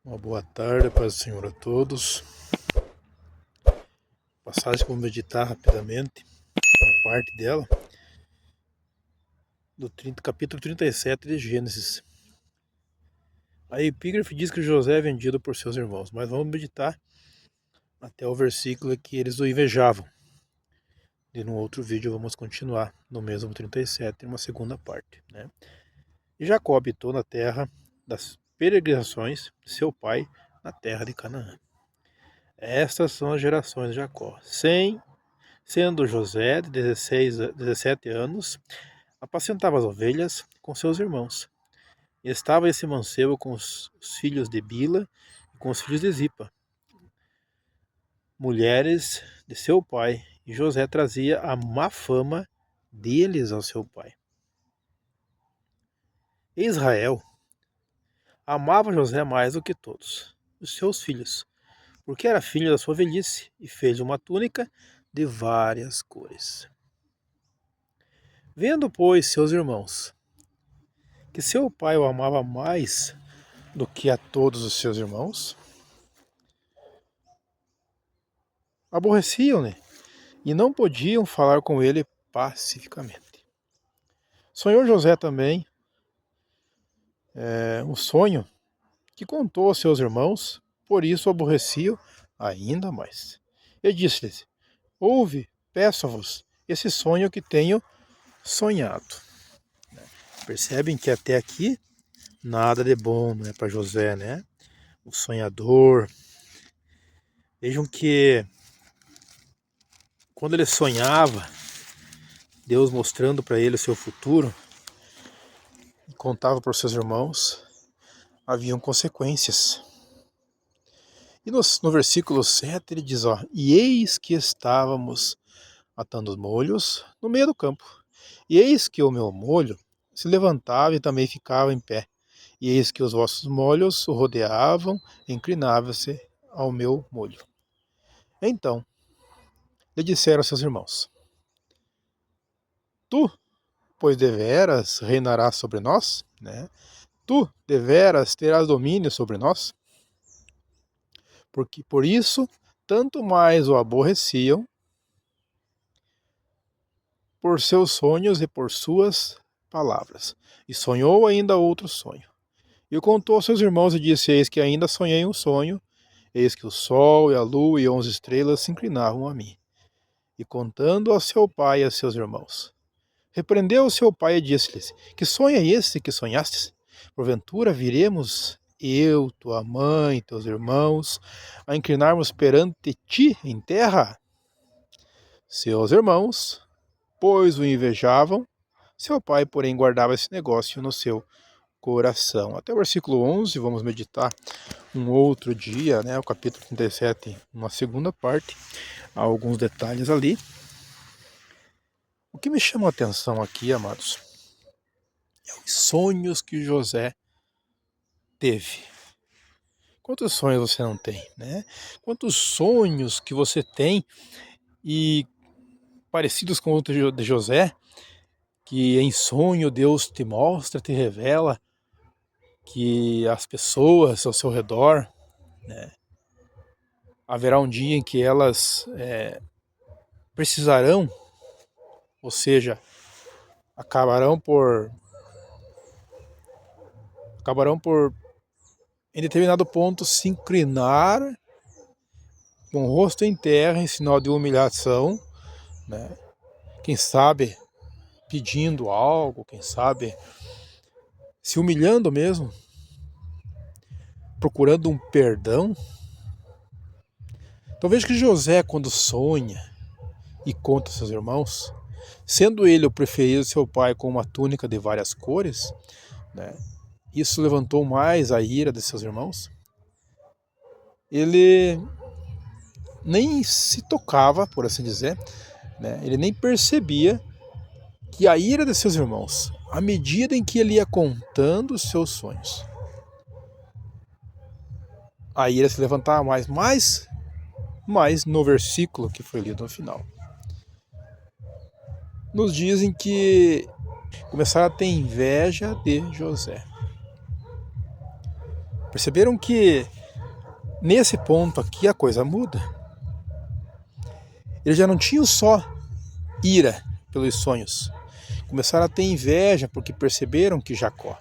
Uma boa tarde, paz do Senhor a todos. Passagem que vamos meditar rapidamente, uma parte dela, do capítulo 37 de Gênesis. A epígrafe diz que José é vendido por seus irmãos, mas vamos meditar até o versículo que eles o invejavam. E no outro vídeo vamos continuar no mesmo 37, uma segunda parte. E Jacó habitou na terra das peregrinações de seu pai, na terra de Canaã. Estas são as gerações de Jacó. Sendo José de 17 anos, apacentava as ovelhas com seus irmãos. E estava esse mancebo com os filhos de Bila e com os filhos de Zipa, mulheres de seu pai, e José trazia a má fama deles ao seu pai. Israel amava José mais do que todos os seus filhos, porque era filho da sua velhice, e fez uma túnica de várias cores. Vendo, pois, seus irmãos que seu pai o amava mais do que a todos os seus irmãos, aborreciam-ne e não podiam falar com ele pacificamente. Sonhou José também um sonho que contou aos seus irmãos, por isso o aborreciam ainda mais. E disse-lhes: ouve, peço-vos, esse sonho que tenho sonhado. Percebem que até aqui nada de bom, né, para José, né? O sonhador. Vejam que quando ele sonhava, Deus mostrando para ele o seu futuro, e contava para os seus irmãos, haviam consequências. E no versículo 7 ele diz, e eis que estávamos atando os molhos no meio do campo, e eis que o meu molho se levantava e também ficava em pé, e eis que os vossos molhos o rodeavam, inclinavam-se ao meu molho. Então lhe disseram seus irmãos: tu, pois deveras reinarás sobre nós, né? Tu deveras terás domínio sobre nós? Porque por isso tanto mais o aborreciam por seus sonhos e por suas palavras. E sonhou ainda outro sonho. E o contou aos seus irmãos e disse: eis que ainda sonhei um sonho, eis que o sol e a lua e 11 estrelas se inclinavam a mim. E contando ao seu pai e a seus irmãos, repreendeu o seu pai e disse-lhes: que sonho é esse que sonhastes? Porventura viremos eu, tua mãe, teus irmãos, a inclinarmos perante ti em terra? Seus irmãos, pois o invejavam, seu pai, porém, guardava esse negócio no seu coração. Até o versículo 11, vamos meditar um outro dia, né? O capítulo 37, uma segunda parte, há alguns detalhes ali. O que me chama a atenção aqui, amados, é os sonhos que José teve. Quantos sonhos você não tem, né? Quantos sonhos que você tem e parecidos com outros de José, que em sonho Deus te mostra, te revela que as pessoas ao seu redor, né, haverá um dia em que elas precisarão, ou seja, acabarão por em determinado ponto se inclinar com o rosto em terra em sinal de humilhação, né? Quem sabe pedindo algo, quem sabe se humilhando mesmo, procurando um perdão. Então veja que José, quando sonha e conta aos seus irmãos, sendo ele o preferido de seu pai com uma túnica de várias cores, né, isso levantou mais a ira de seus irmãos. Ele nem se tocava, por assim dizer, né, ele nem percebia que a ira de seus irmãos, à medida em que ele ia contando os seus sonhos, a ira se levantava mais no versículo que foi lido no final. Nos dizem que começaram a ter inveja de José. Perceberam que Nesse ponto aqui a coisa muda. Eles já não tinham só ira pelos sonhos. Começaram a ter inveja porque perceberam que Jacó,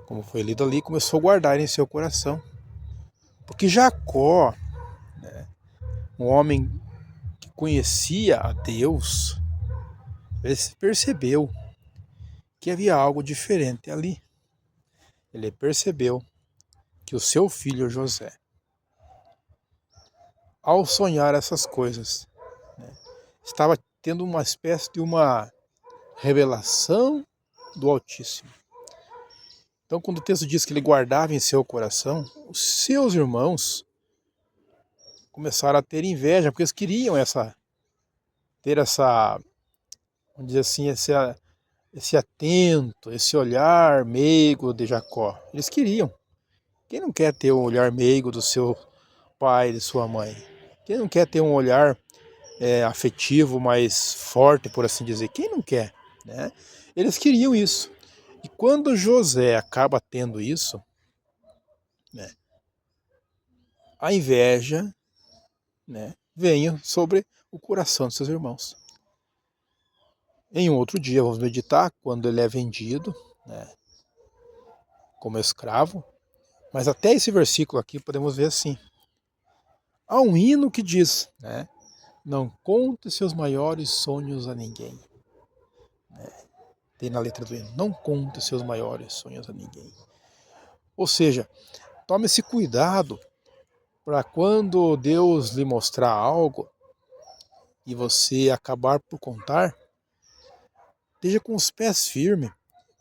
como foi lido ali, começou a guardar em seu coração. Porque Jacó, um homem que conhecia a Deus, ele percebeu que havia algo diferente ali. Ele percebeu que o seu filho José, ao sonhar essas coisas, estava tendo uma espécie de uma revelação do Altíssimo. Então, quando o texto diz que ele guardava em seu coração, os seus irmãos começaram a ter inveja, porque eles queriam ter essa, vamos dizer assim, esse atento, esse olhar meigo de Jacó. Eles queriam. Quem não quer ter um olhar meigo do seu pai, de sua mãe? Quem não quer ter um olhar afetivo mais forte, por assim dizer? Quem não quer, né? Eles queriam isso. E quando José acaba tendo isso, né, a inveja, né, vem sobre o coração de seus irmãos. Em um outro dia, vamos meditar quando ele é vendido, né, como escravo. Mas até esse versículo aqui podemos ver assim. Há um hino que diz, né, não conte seus maiores sonhos a ninguém. Tem na letra do hino, não conte seus maiores sonhos a ninguém. Ou seja, tome esse cuidado para quando Deus lhe mostrar algo e você acabar por contar, esteja com os pés firmes,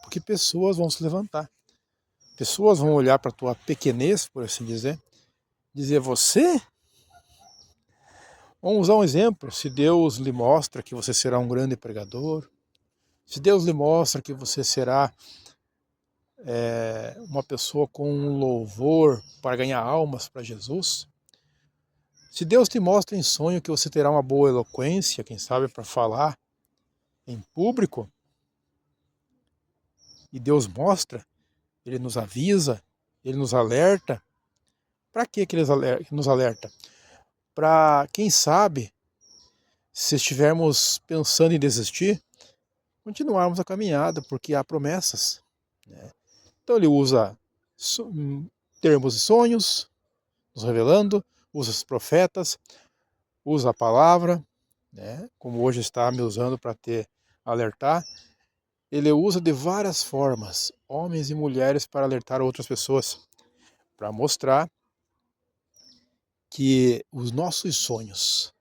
porque pessoas vão se levantar. Pessoas vão olhar para a tua pequenez, por assim dizer você? Vamos usar um exemplo. Se Deus lhe mostra que você será um grande pregador, se Deus lhe mostra que você será uma pessoa com um louvor para ganhar almas para Jesus, se Deus te mostra em sonho que você terá uma boa eloquência, quem sabe para falar em público, e Deus mostra, Ele nos avisa, Ele nos alerta. Para que Ele nos alerta? Para, quem sabe, se estivermos pensando em desistir, continuarmos a caminhada, porque há promessas, né? Então ele usa termos e sonhos, nos revelando, usa os profetas, usa a palavra, né? Como hoje está me usando para alertar. Ele usa de várias formas, homens e mulheres, para alertar outras pessoas, para mostrar que os nossos sonhos,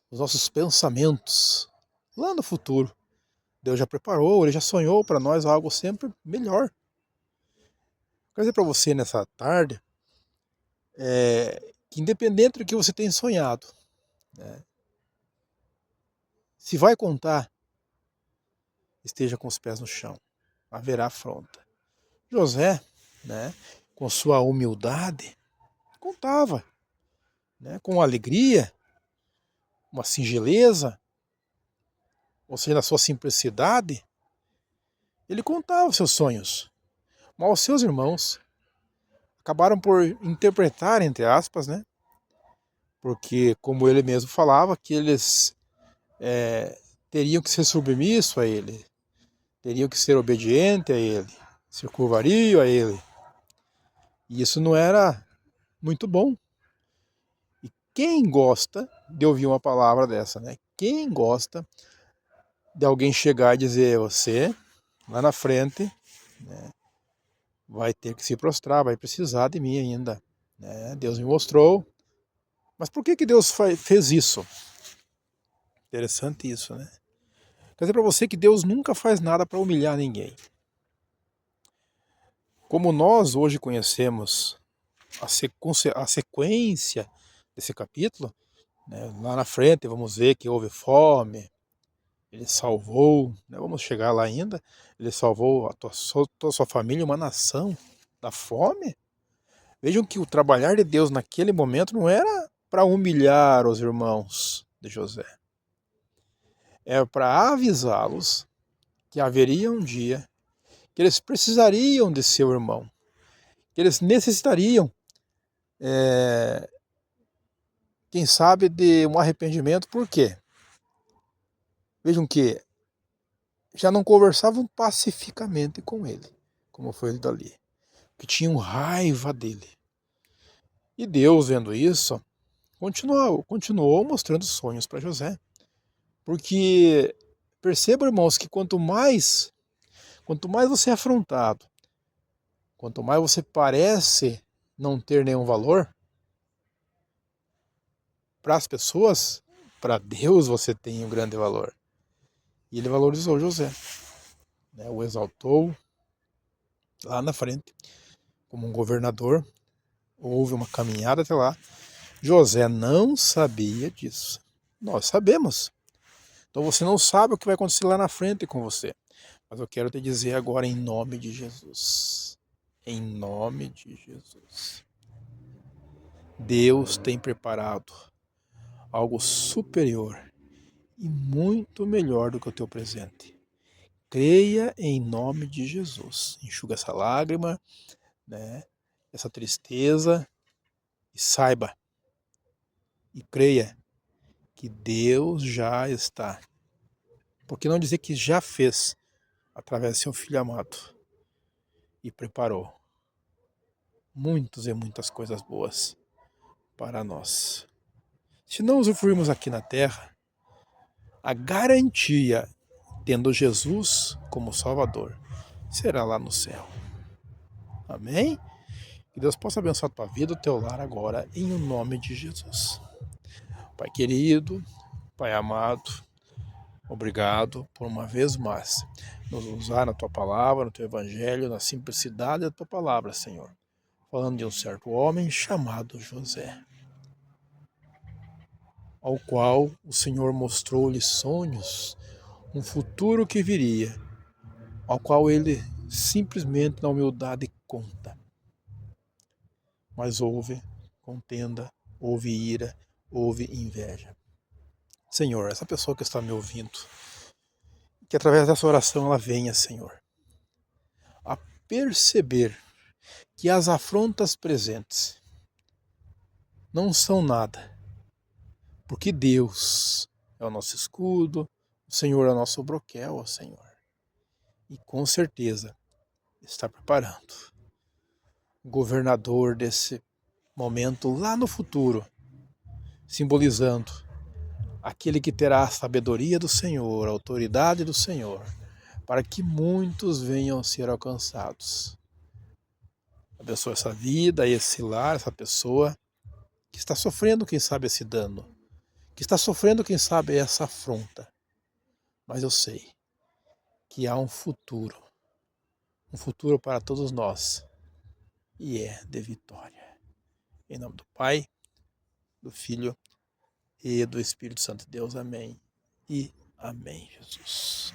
os nossos pensamentos, lá no futuro, Deus já preparou, Ele já sonhou para nós algo sempre melhor. Quero dizer para você nessa tarde, que independente do que você tenha sonhado, né, se vai contar, esteja com os pés no chão, haverá afronta. José, né, com sua humildade, contava, né, com alegria, uma singeleza, ou seja, na sua simplicidade, ele contava os seus sonhos. Mas os seus irmãos acabaram por interpretar, entre aspas, né, porque, como ele mesmo falava, que eles teriam que ser submissos a ele, teriam que ser obedientes a ele, se curvariam a ele. E isso não era muito bom. E quem gosta de ouvir uma palavra dessa, né? Quem gosta de alguém chegar e dizer, você, lá na frente, né, vai ter que se prostrar, vai precisar de mim ainda, né? Deus me mostrou. Mas por que Deus fez isso? Interessante isso, né? Quer dizer para você que Deus nunca faz nada para humilhar ninguém. Como nós hoje conhecemos a sequência desse capítulo, né, lá na frente vamos ver que houve fome, ele salvou, né, vamos chegar lá ainda, ele salvou toda a sua família, uma nação da fome. Vejam que o trabalhar de Deus naquele momento não era para humilhar os irmãos de José, era para avisá-los que haveria um dia que eles precisariam de seu irmão, que eles necessitariam quem sabe, de um arrependimento. Por quê? Vejam que já não conversavam pacificamente com ele, como foi ele dali, que tinham raiva dele. E Deus, vendo isso, continuou mostrando sonhos para José. Porque perceba, irmãos, que quanto mais você é afrontado, quanto mais você parece não ter nenhum valor, para as pessoas, para Deus você tem um grande valor. E ele valorizou José, né? O exaltou lá na frente como um governador. Houve uma caminhada até lá. José não sabia disso. Nós sabemos. Então você não sabe o que vai acontecer lá na frente com você. Mas eu quero te dizer agora em nome de Jesus. Em nome de Jesus. Deus tem preparado algo superior e muito melhor do que o teu presente. Creia em nome de Jesus. Enxuga essa lágrima, né? Essa tristeza, e saiba e creia que Deus já está. Por que não dizer que já fez através do seu Filho amado e preparou muitas e muitas coisas boas para nós. Se não usufruirmos aqui na terra, a garantia, tendo Jesus como Salvador, será lá no céu. Amém? Que Deus possa abençoar a tua vida, o teu lar agora, em o nome de Jesus. Pai querido, Pai amado, obrigado por uma vez mais nos usar na tua palavra, no teu evangelho, na simplicidade da tua palavra, Senhor. Falando de um certo homem chamado José, ao qual o Senhor mostrou-lhe sonhos, um futuro que viria, ao qual ele simplesmente na humildade conta. Mas houve contenda, houve ira, houve inveja. Senhor, essa pessoa que está me ouvindo, que através dessa oração ela venha, Senhor, a perceber que as afrontas presentes não são nada, porque Deus é o nosso escudo, o Senhor é o nosso broquel, ó Senhor. E com certeza está preparando o governador desse momento lá no futuro, simbolizando aquele que terá a sabedoria do Senhor, a autoridade do Senhor, para que muitos venham a ser alcançados. Abençoa essa vida, esse lar, essa pessoa que está sofrendo, quem sabe, esse dano, que está sofrendo, quem sabe, essa afronta. Mas eu sei que há um futuro para todos nós, e é de vitória. Em nome do Pai, do Filho e do Espírito Santo de Deus. Amém. E amém, Jesus.